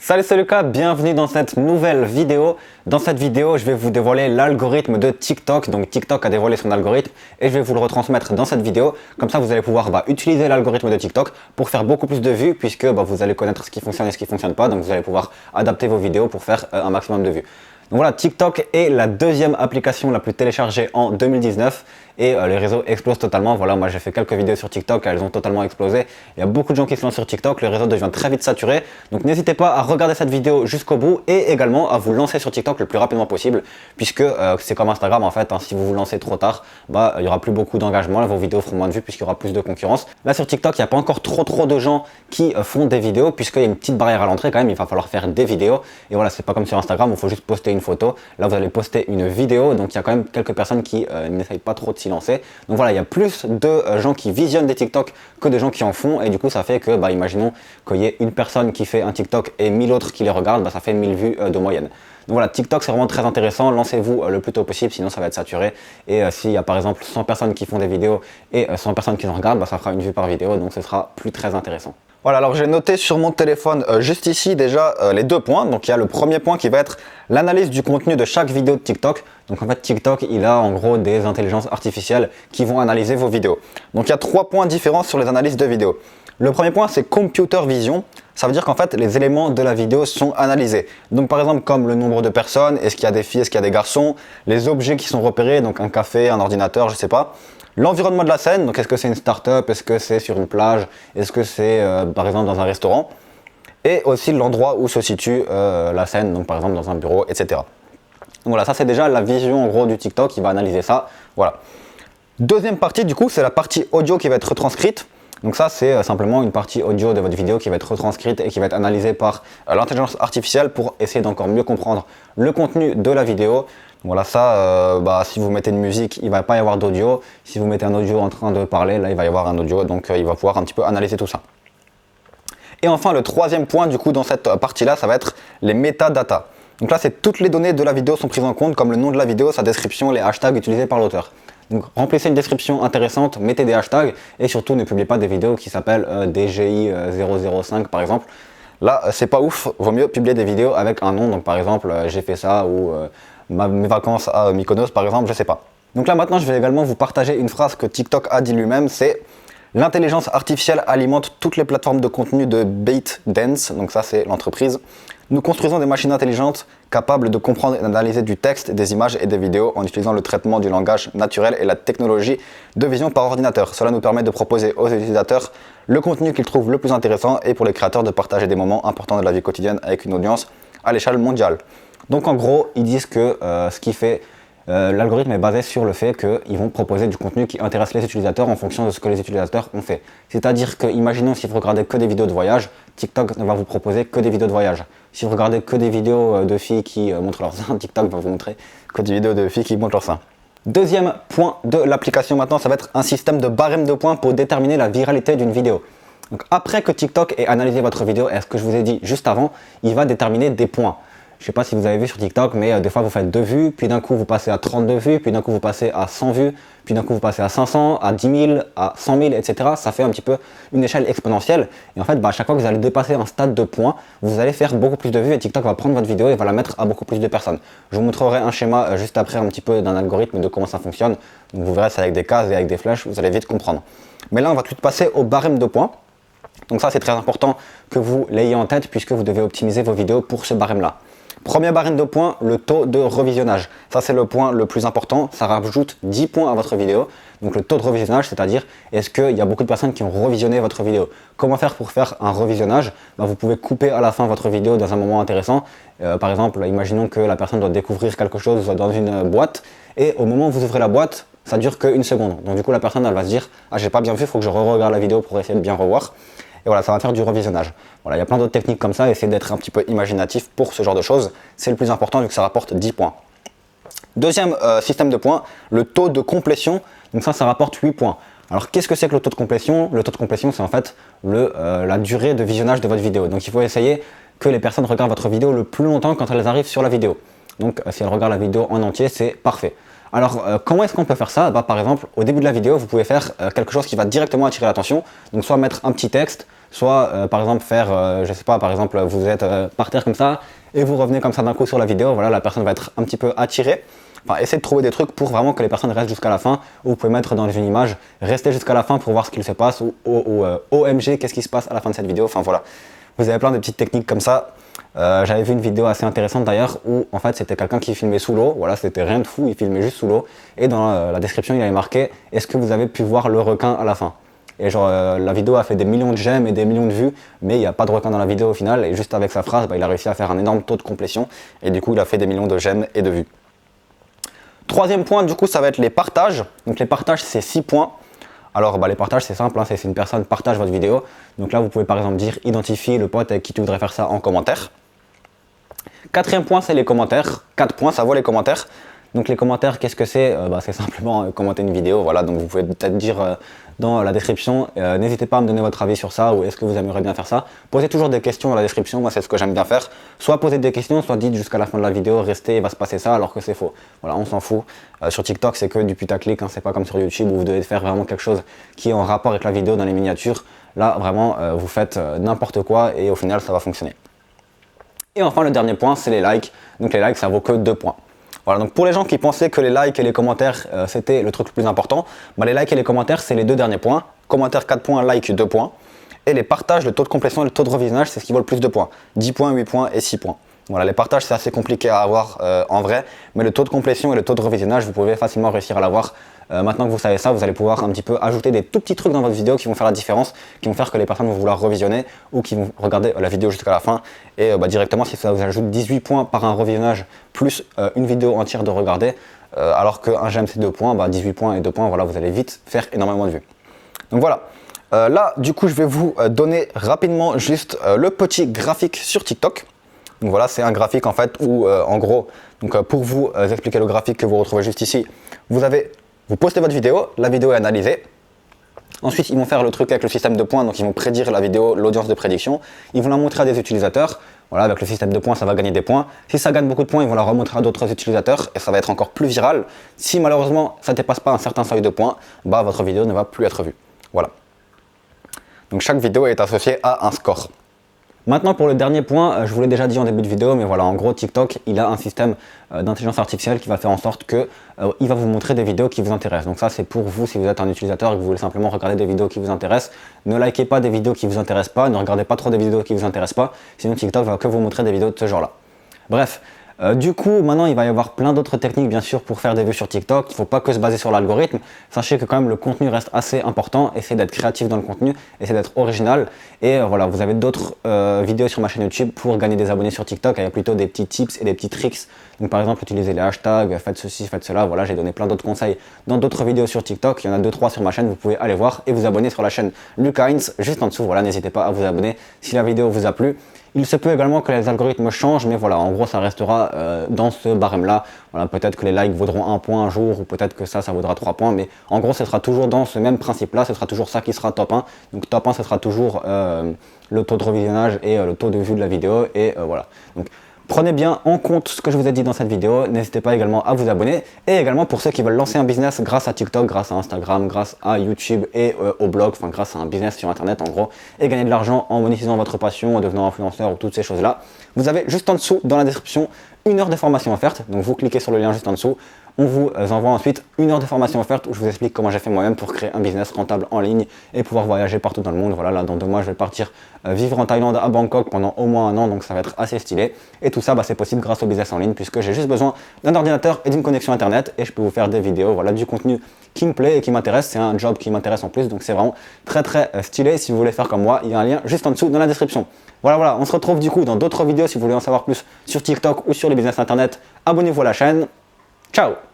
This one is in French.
Salut Lucas, bienvenue dans cette nouvelle vidéo. Dans cette vidéo, je vais vous dévoiler l'algorithme de TikTok. Donc TikTok a dévoilé son algorithme et je vais vous le retransmettre dans cette vidéo. Comme ça, vous allez pouvoir utiliser l'algorithme de TikTok pour faire beaucoup plus de vues puisque vous allez connaître ce qui fonctionne et ce qui ne fonctionne pas. Donc vous allez pouvoir adapter vos vidéos pour faire un maximum de vues. Donc voilà, TikTok est la deuxième application la plus téléchargée en 2019 et les réseaux explosent totalement. Voilà, moi j'ai fait quelques vidéos sur TikTok, elles ont totalement explosé. Il y a beaucoup de gens qui se lancent sur TikTok, le réseau devient très vite saturé. Donc n'hésitez pas à regarder cette vidéo jusqu'au bout et également à vous lancer sur TikTok le plus rapidement possible puisque c'est comme Instagram en fait, si vous vous lancez trop tard, il n'y aura plus beaucoup d'engagement, vos vidéos feront moins de vues puisqu'il y aura plus de concurrence. Là sur TikTok, il n'y a pas encore trop de gens qui font des vidéos puisqu'il y a une petite barrière à l'entrée quand même, il va falloir faire des vidéos. Et voilà, c'est pas comme sur Instagram où il faut juste poster une photo. Là vous allez poster une vidéo, donc il y a quand même quelques personnes qui n'essayent pas trop de s'y lancer. Donc voilà, il y a plus de gens qui visionnent des TikTok que de gens qui en font et du coup ça fait que, imaginons qu'il y ait une personne qui fait un TikTok et 1000 autres qui les regardent, ça fait 1000 vues de moyenne. Donc voilà, TikTok c'est vraiment très intéressant, lancez-vous le plus tôt possible sinon ça va être saturé et s'il y a par exemple 100 personnes qui font des vidéos et 100 personnes qui en regardent, ça fera une vue par vidéo donc ce sera plus très intéressant. Voilà, alors j'ai noté sur mon téléphone juste ici déjà les deux points. Donc il y a le premier point qui va être l'analyse du contenu de chaque vidéo de TikTok. Donc en fait TikTok il a en gros des intelligences artificielles qui vont analyser vos vidéos. Donc il y a trois points différents sur les analyses de vidéos. Le premier point c'est Computer Vision. Ça veut dire qu'en fait les éléments de la vidéo sont analysés. Donc par exemple comme le nombre de personnes, est-ce qu'il y a des filles, est-ce qu'il y a des garçons, les objets qui sont repérés, donc un café, un ordinateur, je sais pas. L'environnement de la scène, donc est-ce que c'est une start-up, est-ce que c'est sur une plage, est-ce que c'est par exemple dans un restaurant. Et aussi l'endroit où se situe la scène, donc par exemple dans un bureau, etc. Donc voilà, ça c'est déjà la vision en gros du TikTok qui va analyser ça. Voilà. Deuxième partie du coup, c'est la partie audio qui va être retranscrite. Donc ça c'est simplement une partie audio de votre vidéo qui va être retranscrite et qui va être analysée par l'intelligence artificielle pour essayer d'encore mieux comprendre le contenu de la vidéo. Voilà, ça, si vous mettez une musique, il ne va pas y avoir d'audio. Si vous mettez un audio en train de parler, là il va y avoir un audio, donc il va pouvoir un petit peu analyser tout ça. Et enfin le troisième point du coup dans cette partie-là, ça va être les métadatas. Donc là c'est toutes les données de la vidéo sont prises en compte, comme le nom de la vidéo, sa description, les hashtags utilisés par l'auteur. Donc remplissez une description intéressante, mettez des hashtags et surtout ne publiez pas des vidéos qui s'appellent DGI 005 par exemple. Là c'est pas ouf, vaut mieux publier des vidéos avec un nom, donc par exemple j'ai fait ça ou mes vacances à Mykonos par exemple, je sais pas. Donc là maintenant je vais également vous partager une phrase que TikTok a dit lui-même, c'est l'intelligence artificielle alimente toutes les plateformes de contenu de ByteDance, donc ça c'est l'entreprise. Nous construisons des machines intelligentes capables de comprendre et d'analyser du texte, des images et des vidéos en utilisant le traitement du langage naturel et la technologie de vision par ordinateur. Cela nous permet de proposer aux utilisateurs le contenu qu'ils trouvent le plus intéressant et pour les créateurs de partager des moments importants de la vie quotidienne avec une audience à l'échelle mondiale. Donc en gros, ils disent que ce qui fait l'algorithme est basé sur le fait qu'ils vont proposer du contenu qui intéresse les utilisateurs en fonction de ce que les utilisateurs ont fait. C'est-à-dire que, imaginons si vous regardez que des vidéos de voyage, TikTok ne va vous proposer que des vidéos de voyage. Si vous regardez que des vidéos de filles qui montrent leurs seins, TikTok va vous montrer que des vidéos de filles qui montrent leurs seins. Deuxième point de l'application maintenant, ça va être un système de barème de points pour déterminer la viralité d'une vidéo. Donc après que TikTok ait analysé votre vidéo et ce que je vous ai dit juste avant, il va déterminer des points. Je ne sais pas si vous avez vu sur TikTok, mais des fois vous faites 2 vues, puis d'un coup vous passez à 32 vues, puis d'un coup vous passez à 100 vues, puis d'un coup vous passez à 500, à 10 000, à 100 000, etc. Ça fait un petit peu une échelle exponentielle. Et en fait, à chaque fois que vous allez dépasser un stade de points, vous allez faire beaucoup plus de vues et TikTok va prendre votre vidéo et va la mettre à beaucoup plus de personnes. Je vous montrerai un schéma juste après un petit peu d'un algorithme de comment ça fonctionne. Donc vous verrez, c'est avec des cases et avec des flèches, vous allez vite comprendre. Mais là, on va tout de suite passer au barème de points. Donc ça, c'est très important que vous l'ayez en tête puisque vous devez optimiser vos vidéos pour ce barème-là. Premier barème de points, le taux de revisionnage. Ça c'est le point le plus important, ça rajoute 10 points à votre vidéo. Donc le taux de revisionnage, c'est-à-dire est-ce qu'il y a beaucoup de personnes qui ont revisionné votre vidéo. Comment faire pour faire un revisionnage? Vous pouvez couper à la fin votre vidéo dans un moment intéressant. Par exemple, imaginons que la personne doit découvrir quelque chose dans une boîte et au moment où vous ouvrez la boîte, ça dure qu'une seconde. Donc du coup la personne elle va se dire « Ah j'ai pas bien vu, il faut que je re-regarde la vidéo pour essayer de bien revoir ». Et voilà, ça va faire du revisionnage. Voilà, il y a plein d'autres techniques comme ça, essayez d'être un petit peu imaginatif pour ce genre de choses. C'est le plus important vu que ça rapporte 10 points. Deuxième système de points, le taux de complétion. Donc ça rapporte 8 points. Alors qu'est-ce que c'est que le taux de complétion? Le taux de complétion, c'est en fait la durée de visionnage de votre vidéo. Donc il faut essayer que les personnes regardent votre vidéo le plus longtemps quand elles arrivent sur la vidéo. Donc si elles regardent la vidéo en entier, c'est parfait. Alors comment est-ce qu'on peut faire ça? Par exemple, au début de la vidéo, vous pouvez faire quelque chose qui va directement attirer l'attention. Donc soit mettre un petit texte, soit par exemple faire, je sais pas, par exemple vous êtes par terre comme ça et vous revenez comme ça d'un coup sur la vidéo, voilà, la personne va être un petit peu attirée. Enfin, essayez de trouver des trucs pour vraiment que les personnes restent jusqu'à la fin, ou vous pouvez mettre dans une image, restez jusqu'à la fin pour voir ce qu'il se passe, ou OMG, qu'est-ce qui se passe à la fin de cette vidéo, enfin voilà. Vous avez plein de petites techniques comme ça. J'avais vu une vidéo assez intéressante d'ailleurs où en fait c'était quelqu'un qui filmait sous l'eau, voilà, c'était rien de fou, il filmait juste sous l'eau, et dans la description il avait marqué « Est-ce que vous avez pu voir le requin à la fin ?» Et genre la vidéo a fait des millions de j'aime et des millions de vues, mais il n'y a pas de requin dans la vidéo au final, et juste avec sa phrase, il a réussi à faire un énorme taux de complétion, et du coup il a fait des millions de j'aime et de vues. Troisième point, du coup, ça va être les partages. Donc les partages, c'est 6 points. Alors les partages, c'est simple, hein, c'est une personne partage votre vidéo. Donc là, vous pouvez par exemple dire identifie le pote avec qui tu voudrais faire ça en commentaire. Quatrième point, c'est les commentaires. 4 points, ça vaut les commentaires. Donc les commentaires, qu'est-ce que c'est? C'est simplement commenter une vidéo. Voilà, donc vous pouvez peut-être dire dans la description, n'hésitez pas à me donner votre avis sur ça ou est-ce que vous aimeriez bien faire ça. Posez toujours des questions dans la description, moi c'est ce que j'aime bien faire. Soit poser des questions, soit dites jusqu'à la fin de la vidéo, restez, il va se passer ça alors que c'est faux. Voilà, on s'en fout. Sur TikTok, c'est que du putaclic, hein, c'est pas comme sur YouTube où vous devez faire vraiment quelque chose qui est en rapport avec la vidéo dans les miniatures. Là, vraiment, vous faites n'importe quoi et au final, ça va fonctionner. Et enfin, le dernier point, c'est les likes. Donc les likes, ça vaut que 2 points. Voilà, donc pour les gens qui pensaient que les likes et les commentaires c'était le truc le plus important, les likes et les commentaires c'est les 2 derniers points. Commentaires 4 points, like 2 points. Et les partages, le taux de complétion et le taux de revisionnage, c'est ce qui vaut le plus de points. 10 points, 8 points et 6 points. Voilà, les partages c'est assez compliqué à avoir en vrai, mais le taux de complétion et le taux de revisionnage, vous pouvez facilement réussir à l'avoir. Maintenant que vous savez ça, vous allez pouvoir un petit peu ajouter des tout petits trucs dans votre vidéo qui vont faire la différence, qui vont faire que les personnes vont vouloir revisionner ou qui vont regarder la vidéo jusqu'à la fin. Et directement, si ça vous ajoute 18 points par un revisionnage plus une vidéo entière de regarder, alors qu'un j'aime c'est 2 points, 18 points et 2 points, voilà, vous allez vite faire énormément de vues. Donc voilà. Là, du coup, je vais vous donner rapidement juste le petit graphique sur TikTok. Donc voilà, c'est un graphique en fait où, en gros, donc, pour vous expliquer le graphique que vous retrouvez juste ici, vous postez votre vidéo, la vidéo est analysée. Ensuite, ils vont faire le truc avec le système de points, donc ils vont prédire la vidéo, l'audience de prédiction. Ils vont la montrer à des utilisateurs. Voilà, avec le système de points, ça va gagner des points. Si ça gagne beaucoup de points, ils vont la remontrer à d'autres utilisateurs et ça va être encore plus viral. Si malheureusement, ça ne dépasse pas un certain seuil de points, votre vidéo ne va plus être vue. Voilà. Donc chaque vidéo est associée à un score. Maintenant pour le dernier point, je vous l'ai déjà dit en début de vidéo, mais voilà, en gros TikTok, il a un système d'intelligence artificielle qui va faire en sorte que il va vous montrer des vidéos qui vous intéressent. Donc ça c'est pour vous si vous êtes un utilisateur et que vous voulez simplement regarder des vidéos qui vous intéressent. Ne likez pas des vidéos qui vous intéressent pas, ne regardez pas trop des vidéos qui vous intéressent pas, sinon TikTok va que vous montrer des vidéos de ce genre-là. Bref. Du coup, maintenant, il va y avoir plein d'autres techniques, bien sûr, pour faire des vues sur TikTok. Il ne faut pas que se baser sur l'algorithme. Sachez que quand même, le contenu reste assez important. Essayez d'être créatif dans le contenu, essayez d'être original. Et voilà, vous avez d'autres vidéos sur ma chaîne YouTube pour gagner des abonnés sur TikTok. Il y a plutôt des petits tips et des petits tricks. Donc par exemple, utilisez les hashtags, faites ceci, faites cela. Voilà, j'ai donné plein d'autres conseils dans d'autres vidéos sur TikTok. Il y en a 2-3 sur ma chaîne, vous pouvez aller voir et vous abonner sur la chaîne Lucas Heinz, juste en dessous. Voilà, n'hésitez pas à vous abonner si la vidéo vous a plu. Il se peut également que les algorithmes changent, mais voilà, en gros, ça restera dans ce barème-là. Voilà, peut-être que les likes vaudront 1 point un jour, ou peut-être que ça vaudra 3 points, mais en gros, ce sera toujours dans ce même principe-là, ce sera toujours ça qui sera top 1. Donc top 1, ce sera toujours le taux de revisionnage et le taux de vue de la vidéo, et voilà. Donc, prenez bien en compte ce que je vous ai dit dans cette vidéo, n'hésitez pas également à vous abonner et également pour ceux qui veulent lancer un business grâce à TikTok, grâce à Instagram, grâce à YouTube et au blog, enfin grâce à un business sur internet en gros et gagner de l'argent en monétisant votre passion, en devenant influenceur ou toutes ces choses là. Vous avez juste en dessous dans la description 1 heure de formation offerte, donc vous cliquez sur le lien juste en dessous. On vous envoie ensuite 1 heure de formation offerte où je vous explique comment j'ai fait moi-même pour créer un business rentable en ligne et pouvoir voyager partout dans le monde. Voilà, là dans 2 mois je vais partir vivre en Thaïlande à Bangkok pendant au moins 1 an, donc ça va être assez stylé. Et tout ça c'est possible grâce au business en ligne puisque j'ai juste besoin d'un ordinateur et d'une connexion internet et je peux vous faire des vidéos, voilà, du contenu qui me plaît et qui m'intéresse. C'est un job qui m'intéresse en plus, donc c'est vraiment très stylé. Si vous voulez faire comme moi, il y a un lien juste en dessous dans la description. Voilà, on se retrouve du coup dans d'autres vidéos si vous voulez en savoir plus sur TikTok ou sur les business internet. Abonnez-vous à la chaîne. Ciao!